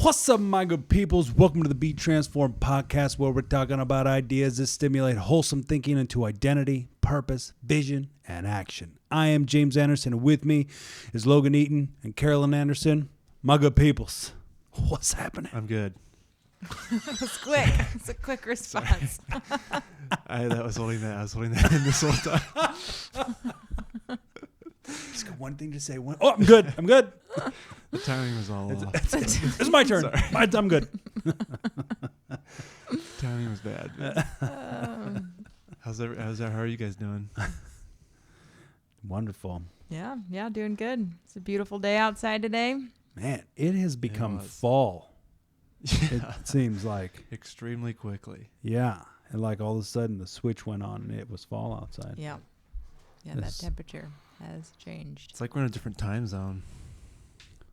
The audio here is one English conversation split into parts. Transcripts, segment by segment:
What's up, my good peoples? Welcome to the Be Transformed podcast, where we're talking about ideas that stimulate wholesome thinking into identity, purpose, vision, and action. I am James Anderson, and with me is Logan Eaton and Carolyn Anderson. My good peoples, what's happening? I'm good. It was quick. It's a quick response. I was holding that in this whole time. Just got one thing to say. Oh, I'm good. I'm good. The timing was all off. It's my turn. I'm good. Timing was bad. How are you guys doing? Wonderful. Yeah, doing good. It's a beautiful day outside today. Man, it has become was. fall. Yeah. It seems like. Extremely quickly. Yeah. And like all of a sudden the switch went on and it was fall outside. Yeah, that temperature has changed. It's like we're in a different time zone.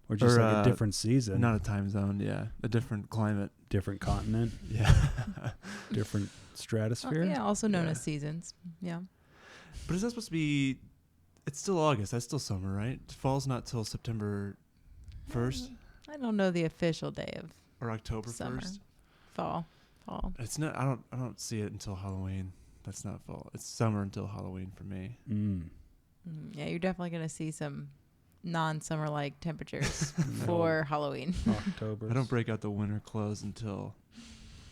Or just like a different season. Not a time zone, yeah. A different climate. Different continent. Yeah. Different stratosphere. Yeah, also known as seasons. Yeah. But is that supposed to be... It's still August. That's still summer, right? Fall's not till September 1st? I don't know the official day of Or October summer. 1st? Fall. It's not... I don't see it until Halloween. That's not fall. It's summer until Halloween for me. Yeah, you're definitely going to see some non-summer like temperatures for Halloween. October. I don't break out the winter clothes until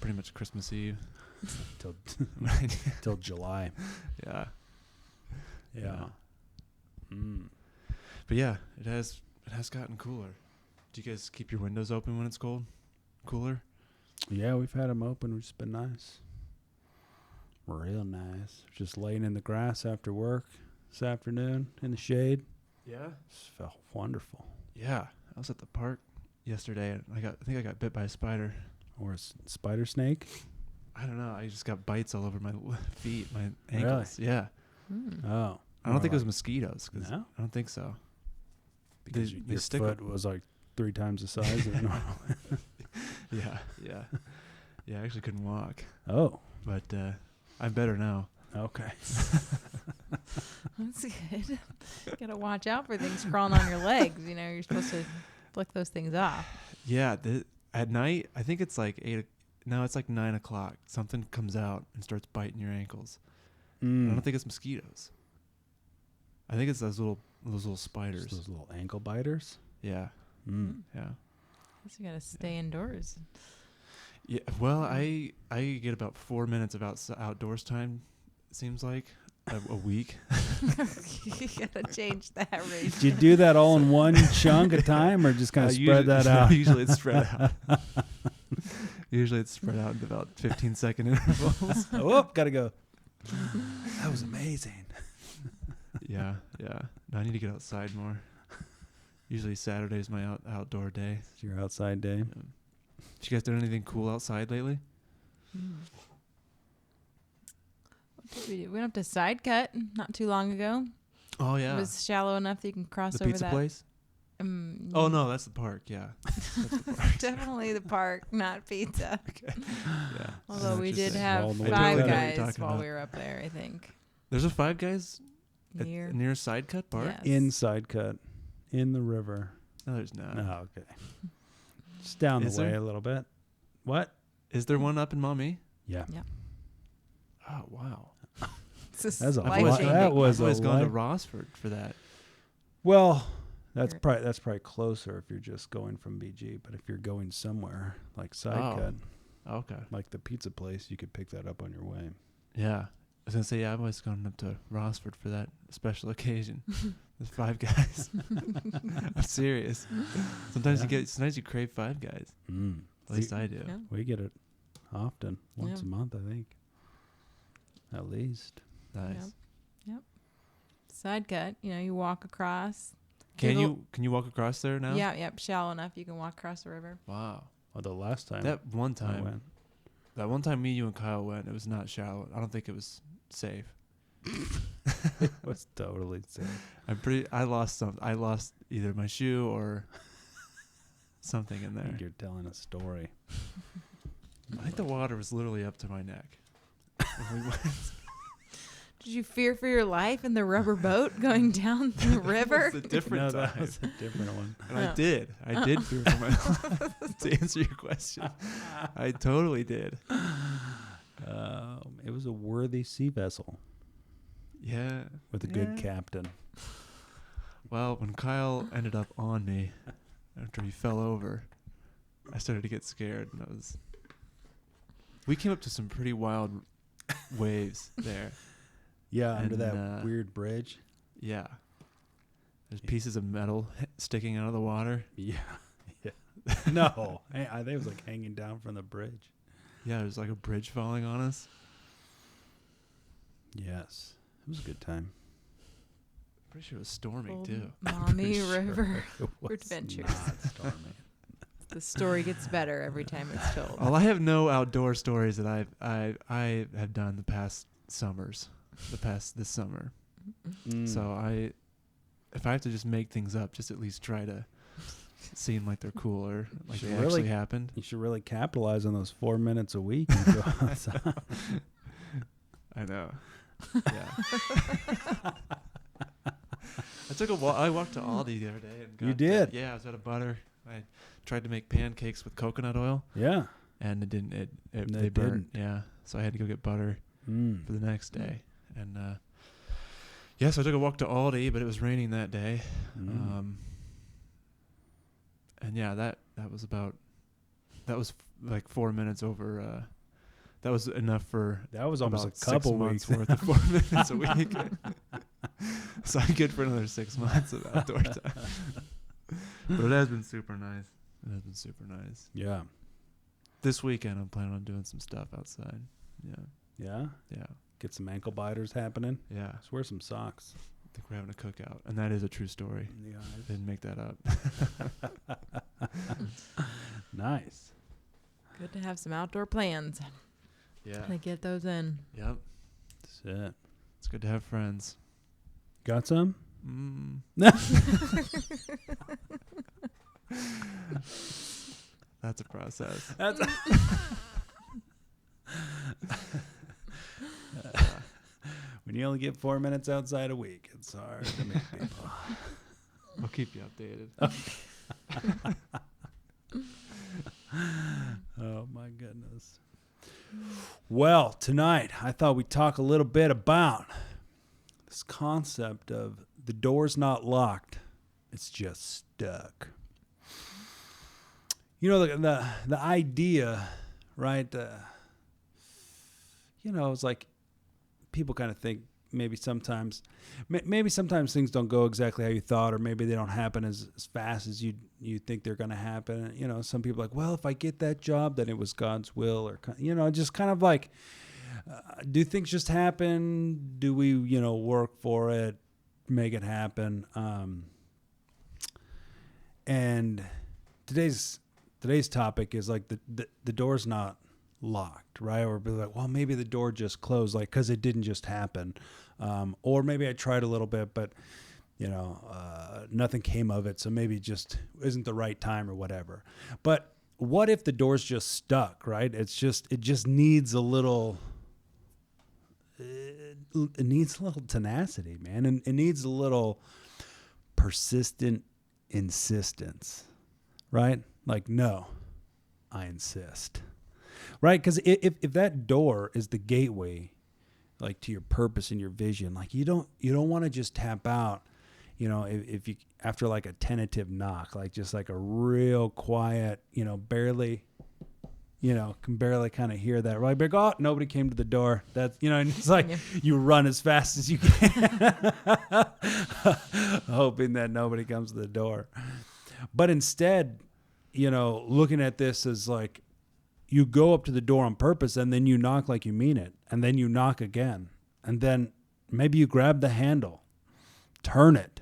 pretty much Christmas Eve. Till July. Yeah. Yeah. But yeah, it has gotten cooler. Do you guys keep your windows open when it's cold? Cooler? Yeah, we've had them open, which has been nice. Real nice. Just laying in the grass after work this afternoon in the shade. Yeah. Just felt wonderful. Yeah. I was at the park yesterday and I think I got bit by a spider. Or a spider snake. I don't know. I just got bites all over my feet, my ankles. Really? Yeah. Oh. I don't think it was mosquitoes. No? I don't think so. Because They your stick foot was like 3 times the size of normal. Yeah. Yeah, I actually couldn't walk. Oh. But I'm better now. Okay. That's good. You got to watch out for things crawling on your legs. You know, you're supposed to flick those things off. Yeah. At night, I think it's like 8. No, it's like 9 o'clock. Something comes out and starts biting your ankles. I don't think it's mosquitoes. I think it's those little spiders. Just those little ankle biters. Yeah. Yeah. I guess you got to stay indoors. Yeah. Well, I get about 4 minutes of outdoors time. It seems like a week. You got to change that ratio. Did you do that all in one chunk of time, or just kind of spread that out? Usually it's spread out. Usually it's spread out in about 15-second intervals. Oh, gotta go. That was amazing. Yeah. No, I need to get outside more. Usually Saturday's my outdoor day. It's your outside day. Have you guys done anything cool outside lately? What did we do? We went up to Side Cut not too long ago. Oh, yeah. It was shallow enough that you can cross The over pizza that. place? Oh, no, that's the park. Yeah. That's the park. Definitely the park, not pizza. Okay. Yeah. Although we did Rolling have the Five way. I totally know what you're Guys talking while about. we were up there, I think. There's a Five Guys Near. near Side Cut Park? Yes. Inside cut. In the river. No, there's not. Oh, okay. Just down Is the way there? a little bit. What? Is there one up in Maumee? Yeah. Oh, wow. This That's a life lot. changing. That was I've always a gone to life- Rossford for that. Well, that's probably closer if you're just going from BG. But if you're going somewhere like Side Cut, Okay. like the pizza place, you could pick that up on your way. Yeah. I was going to say, yeah, I've always gone up to Rossford for that special occasion. There's Five Guys. I'm serious. Sometimes you crave Five Guys. At least I do. Yeah. We get it often, once Yeah. a month, I think. At least. Nice. Yep. Side Cut, you walk across. Can you walk across there now? Yeah, yep, shallow enough you can walk across the river. Wow. Well, the last time That one I went. time me, you, and Kyle went, it was not shallow. I don't think it was safe. It was totally safe. I lost either my shoe or something in I there. think you're telling a story. I think the water was literally up to my neck. When we went. Did you fear for your life in the rubber boat going down the river? It's a different No, time. that was a different one. And I did fear for my life. To answer your question, I totally did. It was a worthy sea vessel Yeah. with a good captain. Well, when Kyle ended up on me after he fell over, I started to get scared. And we came up to some pretty wild waves there. Yeah, under And, that weird bridge. Yeah. There's pieces of metal sticking out of the water. Yeah. No, I think it was like hanging down from the bridge. Yeah, there's like a bridge falling on us. Yes, it was a good time. Pretty sure it was storming Old too. Mommy Pretty River It was Adventures. not stormy. The story gets better every time it's told. Well, I have no outdoor stories that I have done the past summers, this summer. So if I have to just make things up, just at least try to seem like they're cool or like they actually happened. You should really capitalize on those 4 minutes a week and go outside. I know. Yeah. I walked to Aldi the other day and got You did? Yeah, I was out of butter. I tried to make pancakes with coconut oil Yeah. and it didn't. No, They it burnt. Yeah, so I had to go get butter for the next day. And so I took a walk to Aldi, but it was raining that day. And yeah, that was like 4 minutes over. That was enough for That was almost about a couple 6 months weeks worth of 4 minutes a week. So I'm good for another 6 months of outdoor time. But it has been super nice. Yeah. This weekend I'm planning on doing some stuff outside. Yeah. Yeah. Get some ankle biters happening. Yeah. Just wear some socks. I think we're having a cookout, and that is a true story. Yeah. I didn't make that up. Nice. Good to have some outdoor plans. Yeah. To get those in. Yep. That's it. It's good to have friends. Got some? That's a process. When you only get 4 minutes outside a week, it's hard to make people. I'll keep you updated. Oh, my goodness. Well, tonight I thought we'd talk a little bit about this concept of the door's not locked, it's just stuck. You know, the idea, right? It's like people kind of think maybe sometimes things don't go exactly how you thought, or maybe they don't happen as fast as you think they're going to happen. You know, some people are like, well, if I get that job, then it was God's will, or, just kind of like, do things just happen? Do we, work for it, make it happen? And today's topic is like the door's not locked, right? Or be like, well, maybe the door just closed, like, because it didn't just happen. Or maybe I tried a little bit, but nothing came of it, so maybe it just isn't the right time or whatever. But what if the door's just stuck, right? It just needs a little it needs a little tenacity, man, and it needs a little persistent insistence, right? Like, no, I insist. Right? Because if that door is the gateway, like, to your purpose and your vision, like, you don't want to just tap out, if you, after like a tentative knock, like just like a real quiet, barely, can barely kind of hear that, right? But oh, nobody came to the door. That's, and it's like you run as fast as you can, hoping that nobody comes to the door. But instead, looking at this as like, you go up to the door on purpose, and then you knock like you mean it, and then you knock again, and then maybe you grab the handle, turn it,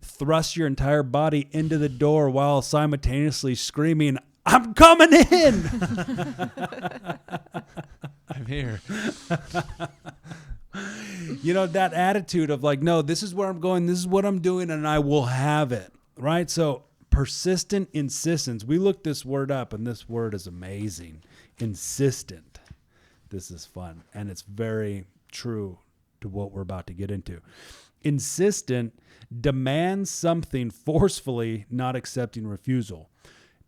thrust your entire body into the door while simultaneously screaming, I'm coming in! I'm here. That attitude of like, no, this is where I'm going, this is what I'm doing, and I will have it, right? So persistent insistence. We looked this word up, and this word is amazing. Insistent. This is fun, and it's very true to what we're about to get into. Insistent demands something forcefully, not accepting refusal.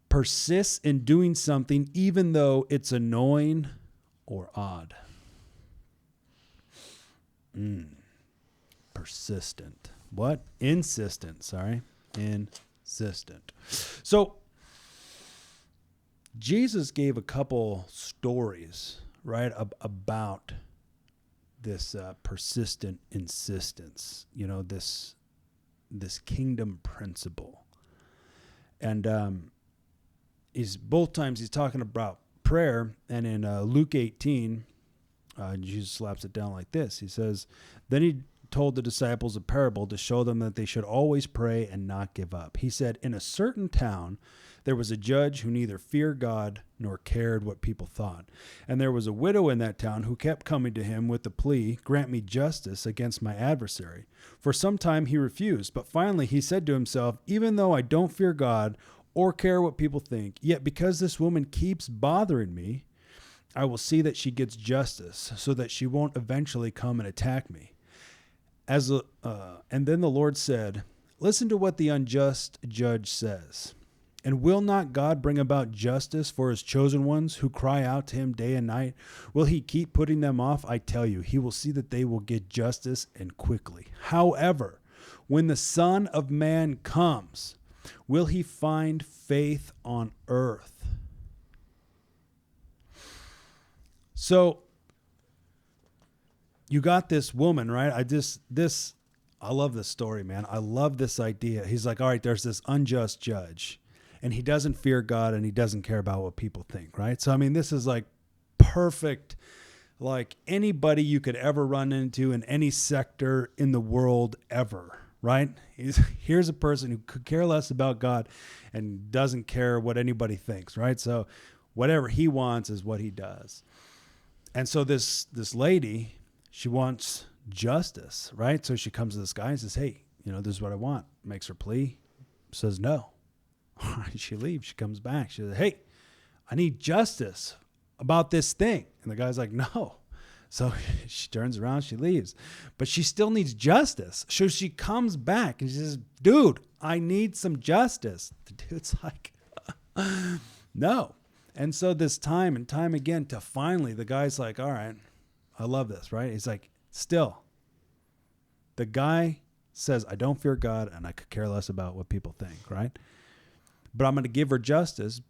Persists in doing something even though it's annoying or odd. Persistent. What? Insistent. Sorry. Insistent. So Jesus gave a couple stories, right, about this persistent insistence, this kingdom principle. And he's both times he's talking about prayer, and in Luke 18, Jesus slaps it down like this. He says, then he told the disciples a parable to show them that they should always pray and not give up. He said, in a certain town, there was a judge who neither feared God nor cared what people thought. And there was a widow in that town who kept coming to him with the plea, grant me justice against my adversary. For some time he refused, but finally he said to himself, even though I don't fear God or care what people think, yet because this woman keeps bothering me, I will see that she gets justice so that she won't eventually come and attack me. And then the Lord said, listen to what the unjust judge says. And will not God bring about justice for his chosen ones who cry out to him day and night? Will he keep putting them off? I tell you, he will see that they will get justice and quickly. However, when the Son of Man comes, will he find faith on earth? So you got this woman, right? I love this story, man. I love this idea. He's like, all right, there's this unjust judge, and he doesn't fear God, and he doesn't care about what people think, right? So, I mean, this is like perfect, like anybody you could ever run into in any sector in the world ever, right? Here's a person who could care less about God and doesn't care what anybody thinks, right? So whatever he wants is what he does. And so this lady, she wants justice, right? So she comes to this guy and says, hey, this is what I want. Makes her plea, says no. She leaves. She comes back. She says, hey, I need justice about this thing. And the guy's like, no. So she turns around, she leaves. But she still needs justice. So she comes back and she says, dude, I need some justice. The dude's like, no. And so this time and time again, to finally, the guy's like, all right, I love this, right? He's like, still, the guy says, I don't fear God and I could care less about what people think, right? But I'm going to give her justice.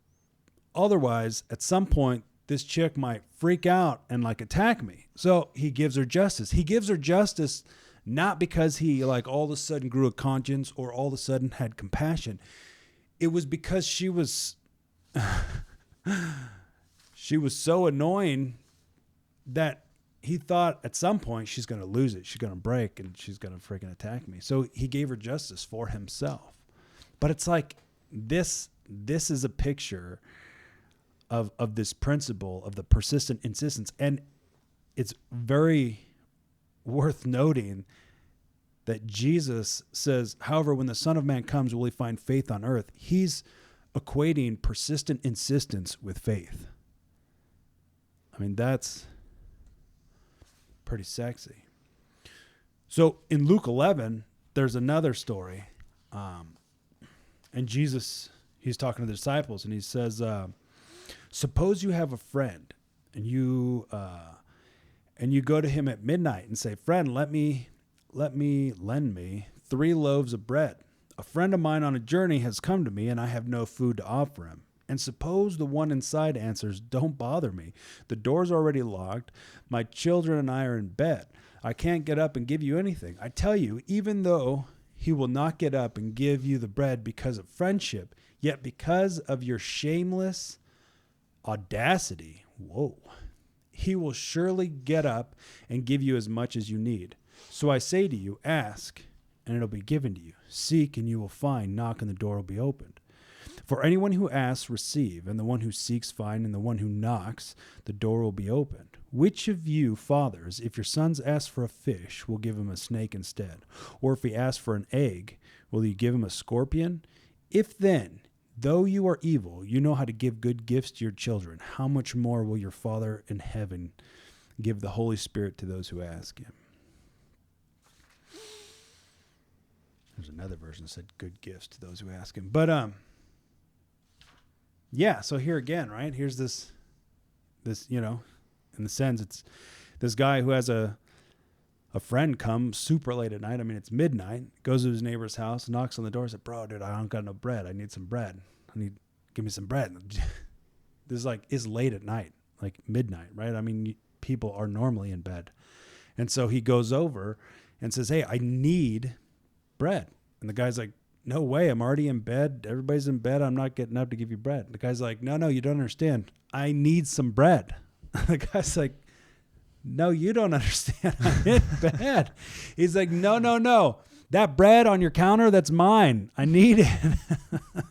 Otherwise, at some point, this chick might freak out and like attack me. So he gives her justice. He gives her justice not because he like all of a sudden grew a conscience or all of a sudden had compassion. It was because she was so annoying that he thought at some point she's going to lose it. She's going to break and she's going to freaking attack me. So he gave her justice for himself. But it's like this is a picture of this principle of the persistent insistence. And it's very worth noting that Jesus says, however, when the Son of Man comes, will he find faith on earth? He's equating persistent insistence with faith. I mean, that's pretty sexy. So in Luke 11, there's another story. And Jesus, he's talking to the disciples, and he says, suppose you have a friend and you go to him at midnight and say, friend, lend me 3 loaves of bread. A friend of mine on a journey has come to me and I have no food to offer him. And suppose the one inside answers, don't bother me. The door's already locked. My children and I are in bed. I can't get up and give you anything. I tell you, even though he will not get up and give you the bread because of friendship, yet because of your shameless audacity, he will surely get up and give you as much as you need. So I say to you, ask, and it'll be given to you. Seek, and you will find. Knock, and the door will be opened. For anyone who asks, receive, and the one who seeks, find, and the one who knocks, the door will be opened. Which of you, fathers, if your sons ask for a fish, will give him a snake instead? Or if he asks for an egg, will you give him a scorpion? If then, though you are evil, you know how to give good gifts to your children, how much more will your Father in heaven give the Holy Spirit to those who ask him? There's another version that said good gifts to those who ask him. But yeah, so here again, right? Here's this, you know, in the sense it's this guy who has a friend come super late at night. I mean, it's midnight, goes to his neighbor's house, knocks on the door, said, bro, dude, I don't got no bread. I need some bread. Give me some bread. This is like, it's late at night, like midnight, right? I mean, people are normally in bed. And so he goes over and says, hey, I need bread. And the guy's like, no way. I'm already in bed. Everybody's in bed. I'm not getting up to give you bread. The guy's like, no, you don't understand. I need some bread. The guy's like, no, you don't understand. I'm in bed. He's like, no. That bread on your counter, that's mine. I need it.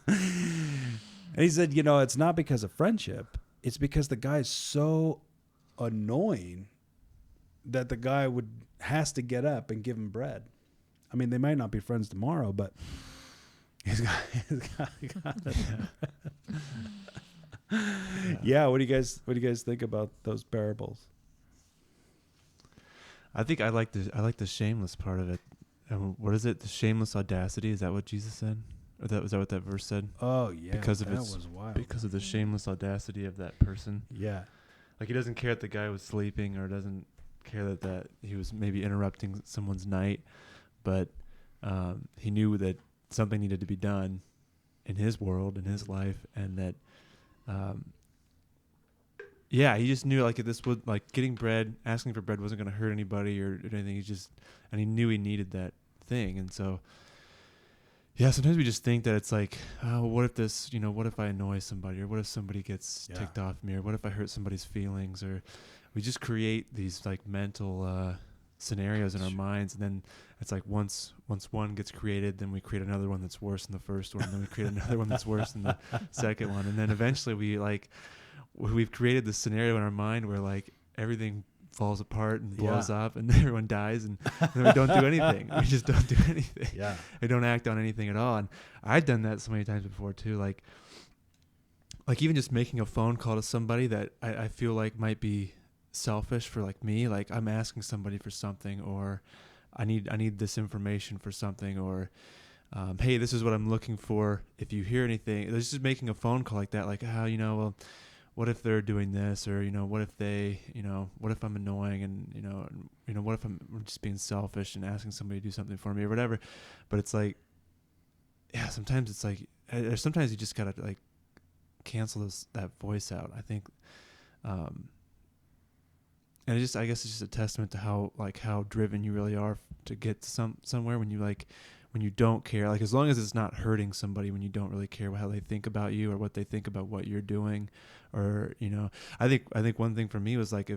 And he said, you know, it's not because of friendship. It's because the guy's so annoying that the guy has to get up and give him bread. I mean, they might not be friends tomorrow, but he's got it. Yeah. What do you guys think about those parables? I think I like the shameless part of it. What is it? The shameless audacity? Is that what Jesus said? Or was that what that verse said? Oh yeah, because was wild. Because of the shameless audacity of that person. Yeah, like he doesn't care that the guy was sleeping, or doesn't care that he was maybe interrupting someone's night, but he knew that something needed to be done in his world, in his life, and that he just knew like this would, like, getting bread, asking for bread wasn't going to hurt anybody or anything. And he knew he needed that thing, and so. Yeah, sometimes we just think that it's like, oh, what if I annoy somebody, or what if somebody gets ticked off me, or what if I hurt somebody's feelings, or we just create these like mental scenarios in our minds, and then it's like once one gets created, then we create another one that's worse than the first one, and then we create another one that's worse than the second one, and then eventually we've created this scenario in our mind where like everything falls apart and blows up, and everyone dies, and then we don't do anything. We just don't do anything. Yeah, we don't act on anything at all. And I've done that so many times before too. Like even just making a phone call to somebody that I feel like might be selfish for like me. Like I'm asking somebody for something, or I need this information for something, or hey, this is what I'm looking for. If you hear anything, it's just making a phone call like that. Like, well, what if they're doing this, or what if they, what if I'm annoying, and what if I'm just being selfish and asking somebody to do something for me or whatever. But it's like, sometimes it's like, sometimes you just gotta like cancel that voice out, I think. And I guess it's just a testament to how driven you really are to get to somewhere when you don't care, like as long as it's not hurting somebody, when you don't really care how they think about you or what they think about what you're doing, or I think one thing for me was like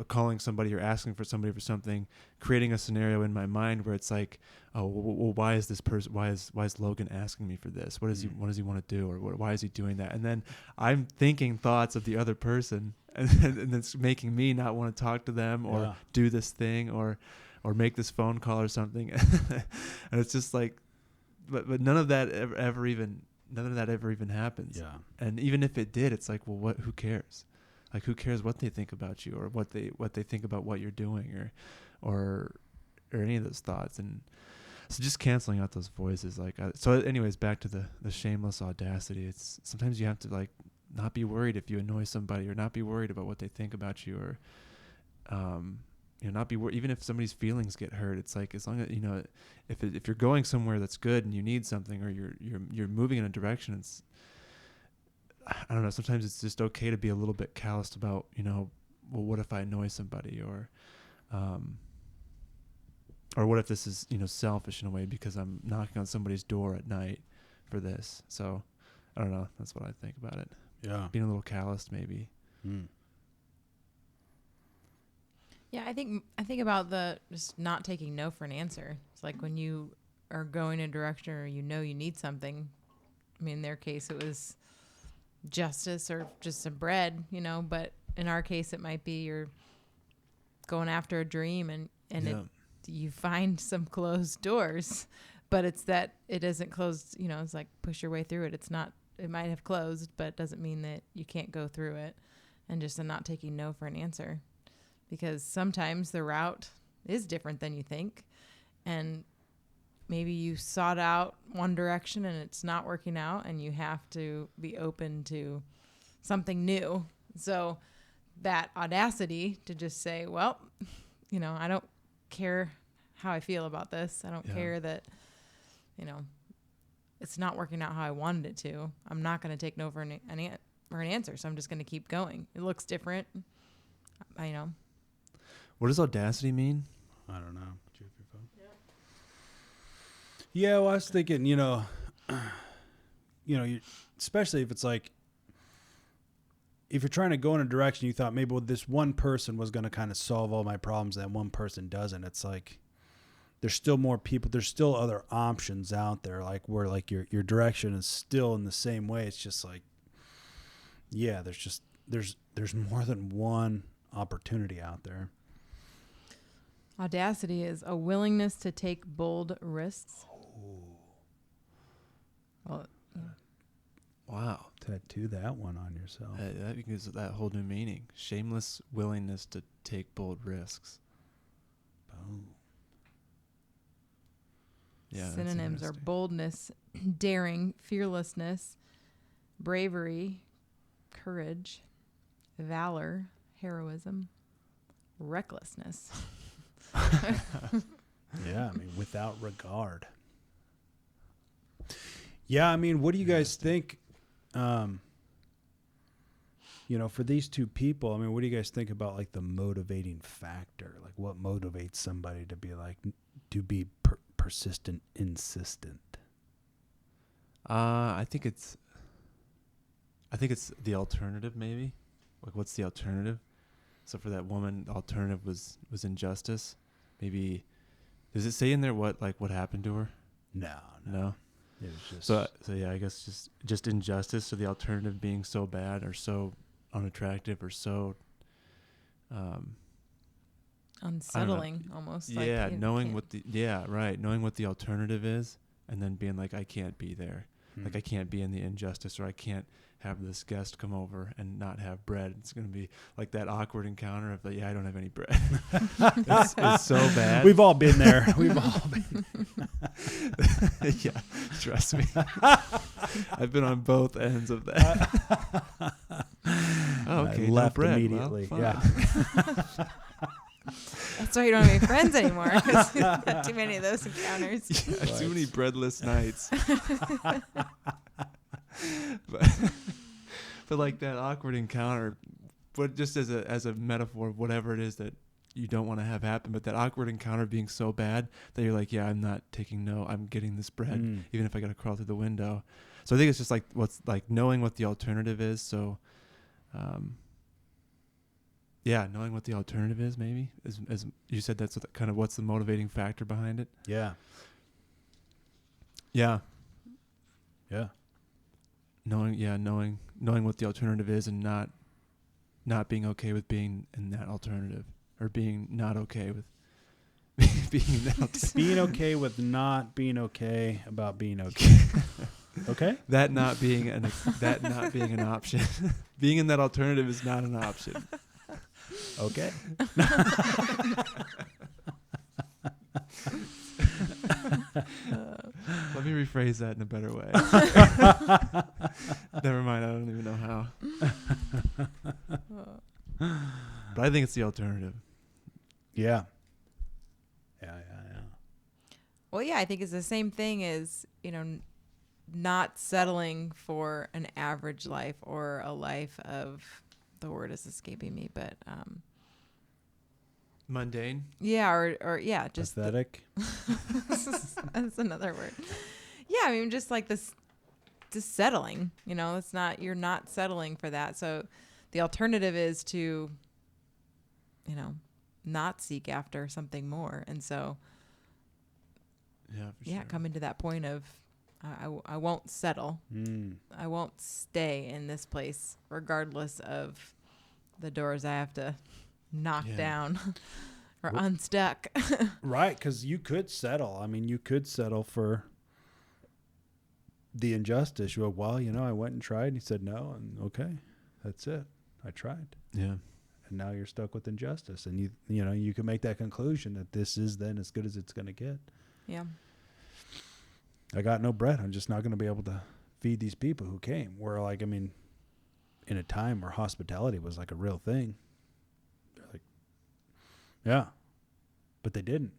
calling somebody or asking for somebody for something, creating a scenario in my mind where it's like, oh well, why is this person, why is Logan asking me for this? What does he want to do, or why is he doing that? And then I'm thinking thoughts of the other person, and it's making me not want to talk to them or do this thing or make this phone call or something. And it's just like, but none of that ever even happens. Yeah. And even if it did, it's like, well, who cares? Like, who cares what they think about you, or what they think about what you're doing, or any of those thoughts. And so just canceling out those voices. So anyways, back to the shameless audacity. It's sometimes you have to like not be worried if you annoy somebody, or not be worried about what they think about you, or, not be worried, even if somebody's feelings get hurt. It's like, as long as, if you're going somewhere that's good and you need something, or you're moving in a direction, it's, I don't know, sometimes it's just okay to be a little bit calloused about, well, what if I annoy somebody, or what if this is, selfish in a way because I'm knocking on somebody's door at night for this. So I don't know. That's what I think about it. Yeah. Being a little calloused maybe. Mm. Yeah, I think about the just not taking no for an answer. It's like when you are going in a direction, or you need something. I mean, in their case, it was justice or just some bread, But in our case, it might be you're going after a dream, and you find some closed doors, but it's that it isn't closed. It's like push your way through it. It's not. It might have closed, but it doesn't mean that you can't go through it. And just not taking no for an answer. Because sometimes the route is different than you think. And maybe you sought out one direction and it's not working out, and you have to be open to something new. So that audacity to just say, well, I don't care how I feel about this. I don't care that, it's not working out how I wanted it to. I'm not going to take no for an answer. So I'm just going to keep going. It looks different. I know. What does audacity mean? I don't know. Did you have your phone? Yeah, well, I was thinking, especially if it's like, if you're trying to go in a direction you thought maybe this one person was going to kind of solve all my problems, and one person doesn't. It's like there's still more people. There's still other options out there, like where like your direction is still in the same way. It's just like, yeah, there's more than one opportunity out there. Audacity is a willingness to take bold risks. Well, Wow. Tattoo that one on yourself. That gives it that whole new meaning. Shameless willingness to take bold risks. Boom. Yeah. that's synonyms are interesting. boldness, daring, fearlessness, bravery, courage, valor, heroism, recklessness. Yeah, I mean, without regard. Yeah, I mean, what do you guys think? For these two people, I mean, what do you guys think about like the motivating factor? Like, what motivates somebody to be like, to be persistent, insistent? I think it's the alternative, maybe. Like, what's the alternative? So for that woman, the alternative was injustice. Maybe, does it say in there what happened to her? No. It was just So yeah, I guess just injustice. So the alternative being so bad or so unattractive or so Unsettling, almost. yeah, Like you knowing can't- knowing what the alternative is, and then being like, I can't be there. Like, I can't be in the injustice, or I can't have this guest come over and not have bread. It's going to be like that awkward encounter of I don't have any bread. it's so bad. We've all been there. We've all been. Yeah, trust me. I've been on both ends of that. Oh, okay, I no left bread. immediately. Well, Yeah. That's why you don't have any friends anymore. 'Cause you've had too many of those encounters. Yeah, too many breadless nights. but like that awkward encounter, but just as a metaphor of whatever it is that you don't want to have happen, but that awkward encounter being so bad that you're like, yeah, I'm not taking no, I'm getting this bread, even if I got to crawl through the window. So I think it's just like knowing what the alternative is. So, yeah, knowing what the alternative is, maybe as you said, that's kind of what's the motivating factor behind it. Yeah. Yeah. Yeah. Knowing what the alternative is, and not being okay with being in that alternative, or being not okay with being in that alternative. Being okay with not being okay about being okay. Okay? That not being an option. Being in that alternative is not an option. Okay. Let me rephrase that in a better way. Never mind, I don't even know how. But I think it's the alternative. Yeah. Yeah. Well, yeah, I think it's the same thing as, not settling for an average life or a life of, the word is escaping me, but Mundane. yeah, or yeah, just Pathetic. that's another word. Yeah, I mean, just like this, just settling. It's not, you're not settling for that. So the alternative is to, not seek after something more. And so, Yeah, for yeah, sure. coming to that point of, I won't settle. I won't stay in this place regardless of the doors I have to knock down or unstuck. Right, because you could settle. I mean, you could settle for the injustice. You go, well, I went and tried. And he said no, and okay, that's it. I tried. Yeah. And now you're stuck with injustice. And you can make that conclusion that this is then as good as it's going to get. Yeah. I got no bread. I'm just not going to be able to feed these people who came. Where like, I mean, in a time where hospitality was like a real thing, they're like, yeah, but they didn't.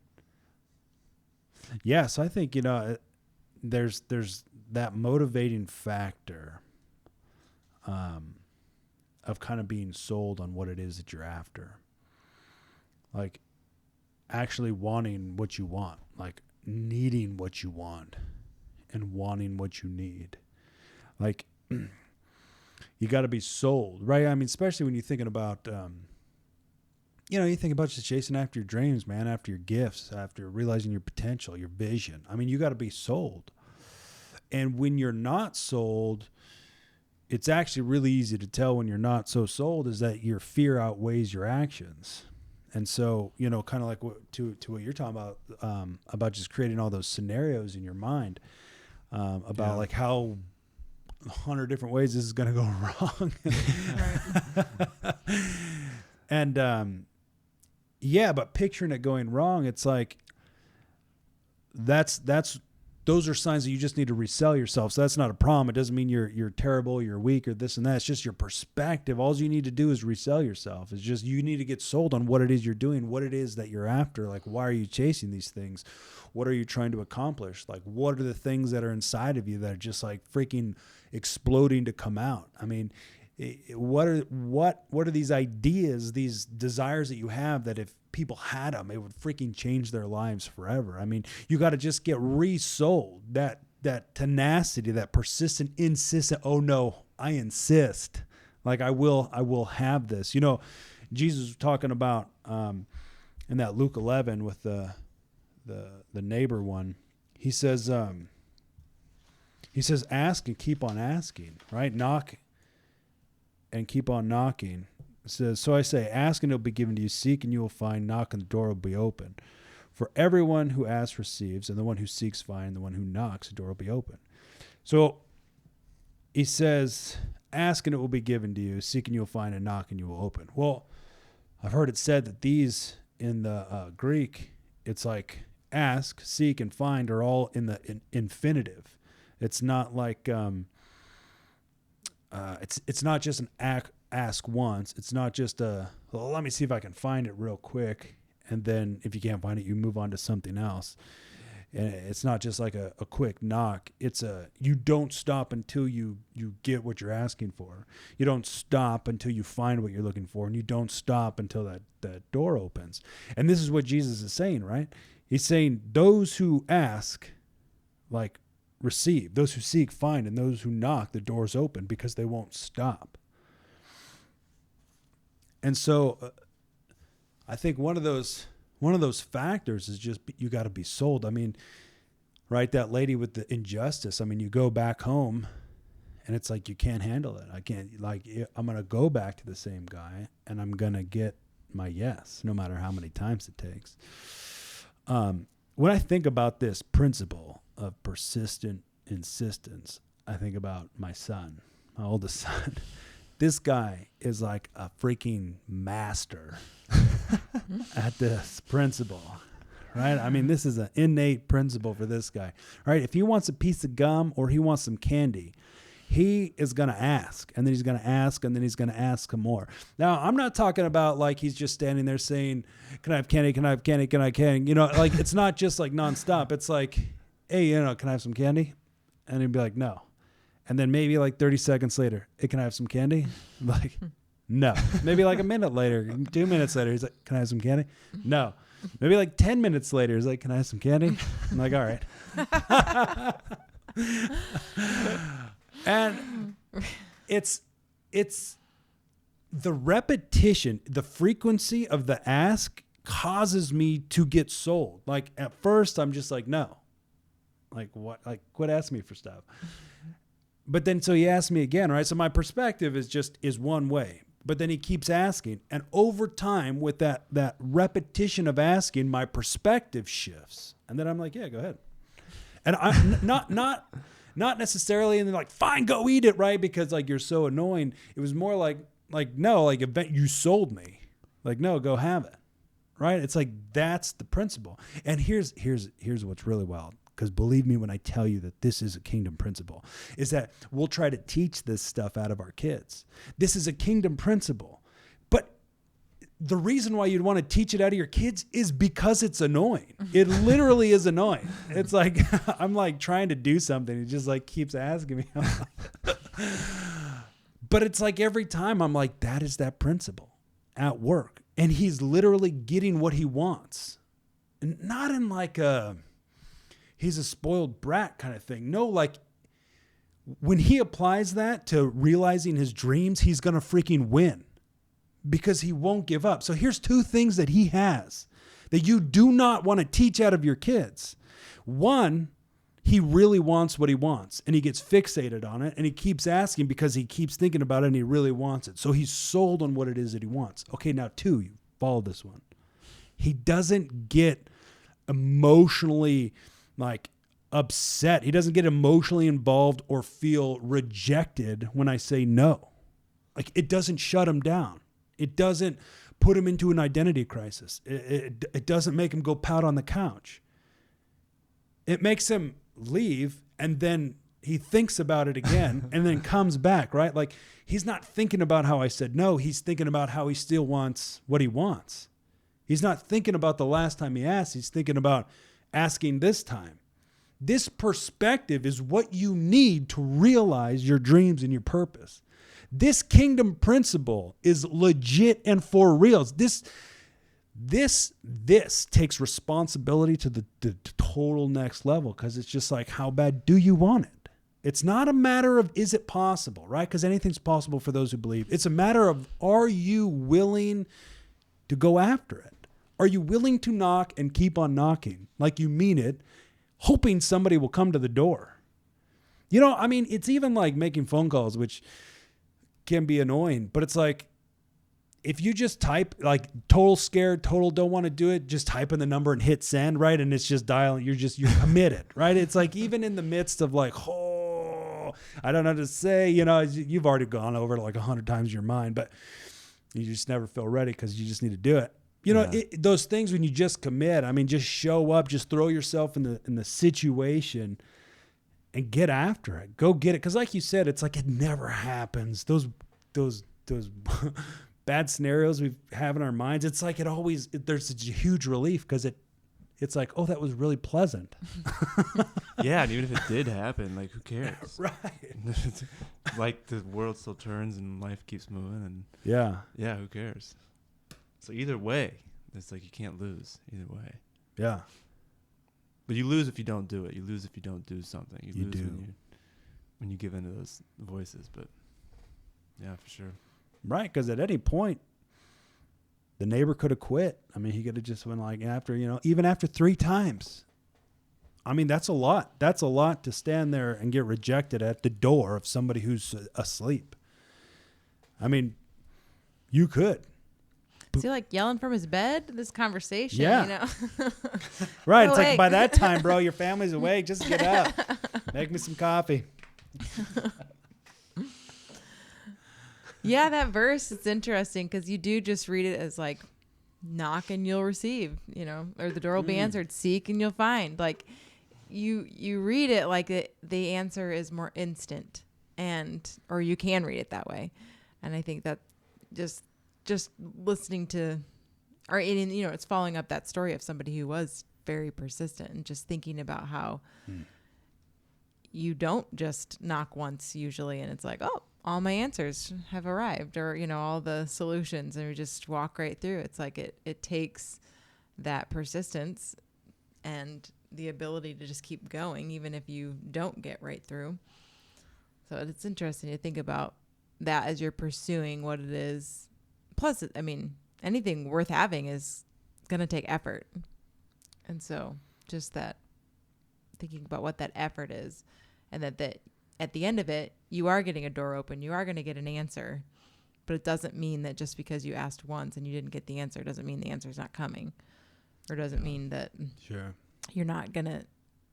Yeah. So I think, you know, there's that motivating factor, of kind of being sold on what it is that you're after. Like actually wanting what you want, like needing what you want and wanting what you need. Like you got to be sold, right? I mean, especially when you're thinking about, you know, you think about just chasing after your dreams, man, after your gifts, after realizing your potential, your vision. I mean, you got to be sold. And when you're not sold, it's actually really easy to tell when you're not so sold is that your fear outweighs your actions. And so, you know, kind of like what you're talking about just creating all those scenarios in your mind, about like how 100 different ways this is going to go wrong. And, yeah, but picturing it going wrong, it's like, those are signs that you just need to resell yourself. So that's not a problem. It doesn't mean you're terrible, you're weak, or this and that. It's just your perspective. All you need to do is resell yourself. It's just you need to get sold on what it is you're doing, what it is that you're after. Like, why are you chasing these things? What are you trying to accomplish? Like, what are the things that are inside of you that are just like freaking exploding to come out? I mean, what are these ideas, these desires that you have that if people had them, it would freaking change their lives forever? I mean, you got to just get resold that tenacity, that persistent, insistent. Oh no, I insist. Like I will have this. You know, Jesus was talking about in that Luke 11 with the neighbor one. He says, ask and keep on asking, right? Knock and keep on knocking. It says, so I say, ask and it'll be given to you, seek and you will find, knock and the door will be open. For everyone who asks receives, and the one who seeks finds, and the one who knocks, the door will be open. So he says, ask and it will be given to you, seek and you will find, and knock and you will open. Well, I've heard it said that these in the Greek, it's like ask, seek, and find are all in the infinitive. It's not like it's not just an ask once. It's not just let me see if I can find it real quick, and then if you can't find it, you move on to something else. And it's not just like a quick knock. It's you don't stop until you get what you're asking for. You don't stop until you find what you're looking for, and you don't stop until that door opens. And this is what Jesus is saying, right? He's saying those who ask, like, receive. Those who seek, find. And those who knock, the doors open, because they won't stop. And so I think one of those factors is just you got to be sold. I mean, right, that lady with the injustice. I mean, you go back home and it's like you can't handle it. I can't, like, I'm going to go back to the same guy and I'm going to get my yes, no matter how many times it takes. When I think about this principle of persistent insistence, I think about my son, my oldest son. This guy is like a freaking master at this principle, right? I mean, this is an innate principle for this guy, right? If he wants a piece of gum or he wants some candy, he is going to ask, and then he's going to ask, and then he's going to ask some more. Now, I'm not talking about like he's just standing there saying, can I have candy? Can I have candy? Can I have candy? You know, like it's not just like nonstop. It's like, hey, you know, can I have some candy? And he'd be like, no. And then maybe like 30 seconds later, hey, can I have some candy? I'm like, no. Maybe like a minute later, 2 minutes later, he's like, can I have some candy? No. Maybe like 10 minutes later, he's like, can I have some candy? I'm like, all right. And it's the repetition, the frequency of the ask causes me to get sold. Like at first I'm just like, no, like what, like quit asking me for stuff. But then, so he asked me again, right? So my perspective is one way, but then he keeps asking. And over time with that repetition of asking, my perspective shifts. And then I'm like, yeah, go ahead. And I'm not necessarily, and they're like, fine, go eat it, right? Because like you're so annoying. It was more like no, like you sold me. Like, no, go have it, right? It's like that's the principle. And here's what's really wild, because believe me when I tell you that this is a kingdom principle, is that we'll try to teach this stuff out of our kids. This is a kingdom principle. But the reason why you'd want to teach it out of your kids is because it's annoying. It literally is annoying. It's like, I'm like trying to do something. It just like keeps asking me. But it's like every time I'm like, that is that principle at work. And he's literally getting what he wants. And not in like he's a spoiled brat kind of thing. No, like when he applies that to realizing his dreams, he's going to freaking win because he won't give up. So here's two things that he has that you do not want to teach out of your kids. One, he really wants what he wants and he gets fixated on it and he keeps asking because he keeps thinking about it and he really wants it. So he's sold on what it is that he wants. Okay, now two, you follow this one. He doesn't get emotionally like upset. He doesn't get emotionally involved or feel rejected when I say no. Like it doesn't shut him down. It doesn't put him into an identity crisis. It doesn't make him go pout on the couch. It makes him leave and then he thinks about it again and then comes back, right? Like he's not thinking about how I said no. He's thinking about how he still wants what he wants. He's not thinking about the last time he asked. He's thinking about asking this time. This perspective is what you need to realize your dreams and your purpose. This kingdom principle is legit and for reals. This takes responsibility to the total next level because it's just like, how bad do you want it? It's not a matter of, is it possible, right? Because anything's possible for those who believe. It's a matter of, are you willing to go after it? Are you willing to knock and keep on knocking like you mean it, hoping somebody will come to the door? You know, I mean, it's even like making phone calls, which can be annoying, but it's like, if you just type like total scared, total don't want to do it, just type in the number and hit send, right? And it's just dialing, you're committed, right? It's like, even in the midst of like, oh, I don't know what to say, you know, you've already gone over it like 100 times in your mind, but you just never feel ready because you just need to do it. You know, those things when you just commit, I mean, just show up, just throw yourself in the situation and get after it. Go get it. Because like you said, it's like it never happens. Those bad scenarios we have in our minds, it's like there's such a huge relief because it's like, oh, that was really pleasant. Yeah, and even if it did happen, like, who cares? Right. Like, the world still turns and life keeps moving, and yeah, who cares? So either way, it's like you can't lose either way. Yeah. But you lose if you don't do it. You lose if you don't do something. You lose do. when you give in to those voices. But yeah, for sure. Right, because at any point, the neighbor could have quit. I mean, he could have just went like after, you know, even after 3 times. I mean, that's a lot. That's a lot to stand there and get rejected at the door of somebody who's asleep. I mean, you could. Is he like yelling from his bed? This conversation, yeah. You know? Right. It's like by that time, bro, your family's awake. Just get up. Make me some coffee. Yeah, that verse, it's interesting because you do just read it as like, knock and you'll receive, you know, or the door will be answered, seek and you'll find. Like you read it like the answer is more instant, or you can read it that way. And I think that just listening to, or you know, it's following up that story of somebody who was very persistent and just thinking about how you don't just knock once usually and it's like, oh, all my answers have arrived, or, you know, all the solutions, and we just walk right through. It's like it takes that persistence and the ability to just keep going, even if you don't get right through. So it's interesting to think about that as you're pursuing what it is. Plus, I mean, anything worth having is going to take effort. And so just that, thinking about what that effort is, and that at the end of it, you are getting a door open. You are going to get an answer. But it doesn't mean that just because you asked once and you didn't get the answer, doesn't mean the answer is not coming. Or doesn't mean that you're not going to,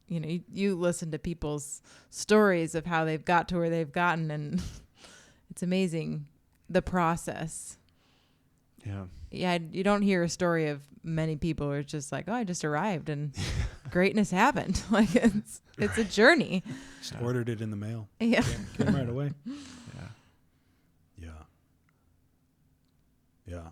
you know, you listen to people's stories of how they've got to where they've gotten, and it's amazing the process. Yeah. Yeah, you don't hear a story of many people where it's just like, oh, I just arrived and greatness happened. Like it's a journey. Just ordered it in the mail. Yeah. Came right away. Yeah. Yeah. Yeah.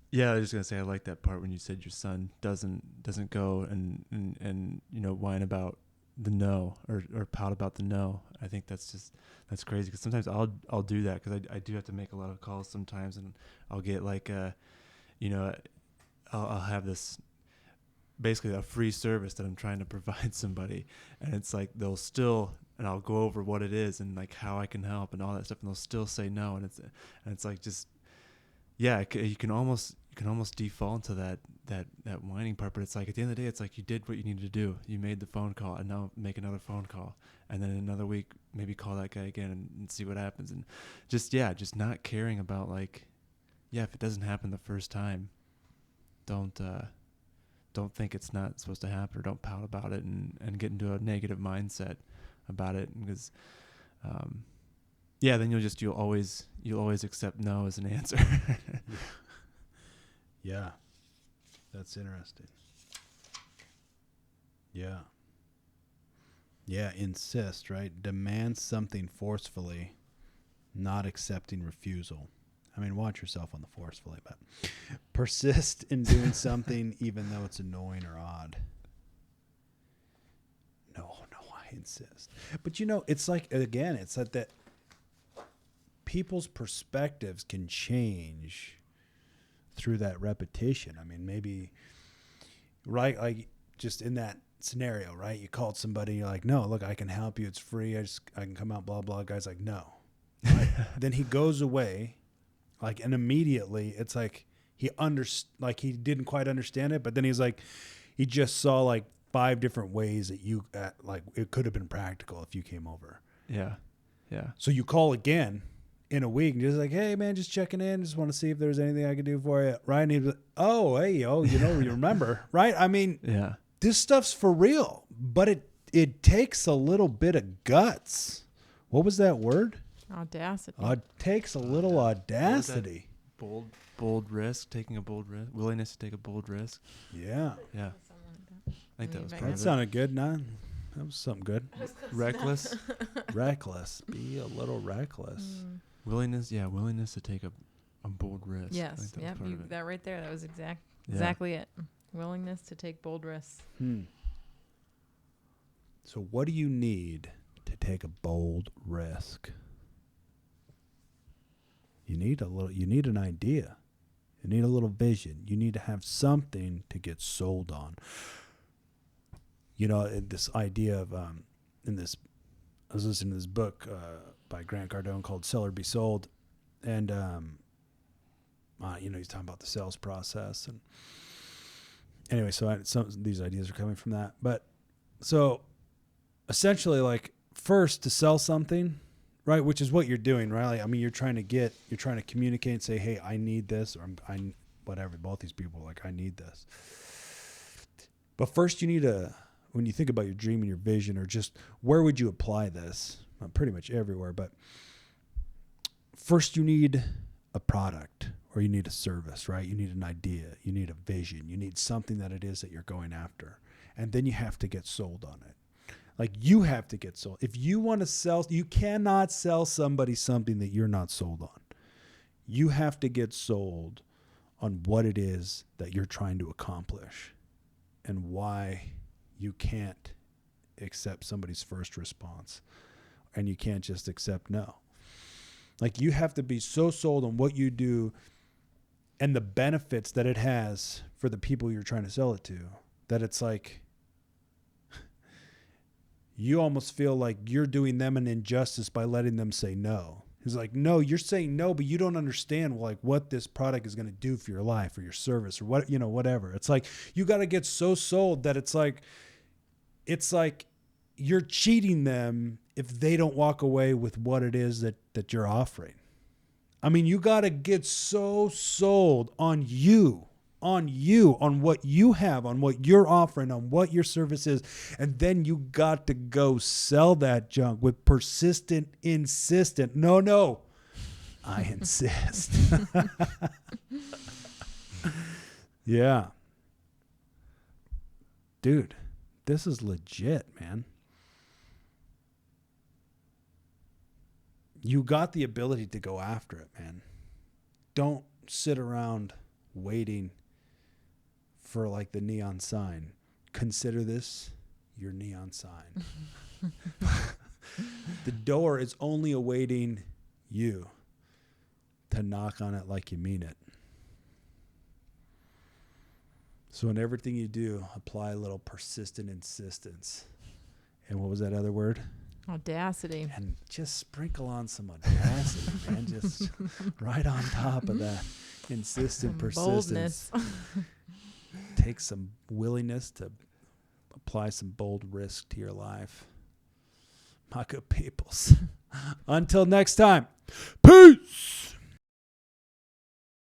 Yeah, I was just gonna say I like that part when you said your son doesn't go and whine about the no or pout about the no. I think that's crazy because sometimes I'll do that because I do have to make a lot of calls sometimes, and I'll get like I'll have this basically a free service that I'm trying to provide somebody, and it's like and I'll go over what it is and like how I can help and all that stuff, and they'll still say no, and it's like just. Yeah, you can almost default into that whining part, but it's like at the end of the day, it's like you did what you needed to do. You made the phone call, and now make another phone call, and then in another week maybe call that guy again and see what happens, and just not caring about like, if it doesn't happen the first time, don't think it's not supposed to happen, or don't pout about it and get into a negative mindset about it, because. Then you'll always accept no as an answer. Yeah. That's interesting. Yeah. Yeah, insist, right? Demand something forcefully, not accepting refusal. I mean, watch yourself on the forcefully, but persist in doing something even though it's annoying or odd. No, I insist. But it's like, again, it's like that people's perspectives can change through that repetition. I mean, maybe, right, like just in that scenario, right? You called somebody, you're like, no, look, I can help you. It's free. I can come out, blah, blah. Guy's like, no. Right? Then he goes away, like, and immediately it's like he didn't quite understand it, but then he's like, he just saw like 5 different ways that like it could have been practical if you came over. Yeah. Yeah. So you call again in a week and just like, hey man, just checking in. Just want to see if there's anything I can do for you. Right. And he's like, you remember, right? I mean, yeah, this stuff's for real, but it takes a little bit of guts. What was that word? Audacity. It takes a little audacity. Bold risk, taking a bold risk, willingness to take a bold risk. Yeah. Yeah. I think that was part of That it. sounded good, nah? That was something good. Reckless. Reckless. Be a little reckless. Willingness to take a bold risk. Yes. I think Yep. That right there. That was exactly it. Willingness to take bold risks. So what do you need to take a bold risk? You need an idea. You need a little vision. You need to have something to get sold on. This idea of I was listening to this book by Grant Cardone called Sell or Be Sold. And, he's talking about the sales process. And anyway, some of these ideas are coming from that. But so essentially, like, first to sell something, right, which is what you're doing, right? Like, I mean, you're trying to communicate and say, hey, I need this, or whatever. Both these people are like, I need this. But first you need when you think about your dream and your vision, or just where would you apply this? Pretty much everywhere. But first you need a product, or you need a service, right? You need an idea. You need a vision. You need something that it is that you're going after. And then you have to get sold on it. Like, you have to get sold. If you want to sell, you cannot sell somebody something that you're not sold on. You have to get sold on what it is that you're trying to accomplish and why you can't accept somebody's first response, and you can't just accept no. Like, you have to be so sold on what you do and the benefits that it has for the people you're trying to sell it to, that it's like, you almost feel like you're doing them an injustice by letting them say no. He's like, no, you're saying no, but you don't understand like what this product is going to do for your life or your service or what, whatever. It's like, you got to get so sold that it's like you're cheating them if they don't walk away with what it is that you're offering. I mean, you got to get so sold on what you have, on what you're offering, on what your service is. And then you got to go sell that junk with persistent, insistent. No, I insist. Yeah. dude, this is legit, man. You got the ability to go after it, man. Don't sit around waiting for like the neon sign. Consider this your neon sign. The door is only awaiting you to knock on it like you mean it. So in everything you do, apply a little persistent insistence. And what was that other word? Audacity. And just sprinkle on some audacity, man. Just right on top of that insistent Some persistence. boldness. Take some willingness to apply some bold risk to your life. My good peoples. Until next time, peace.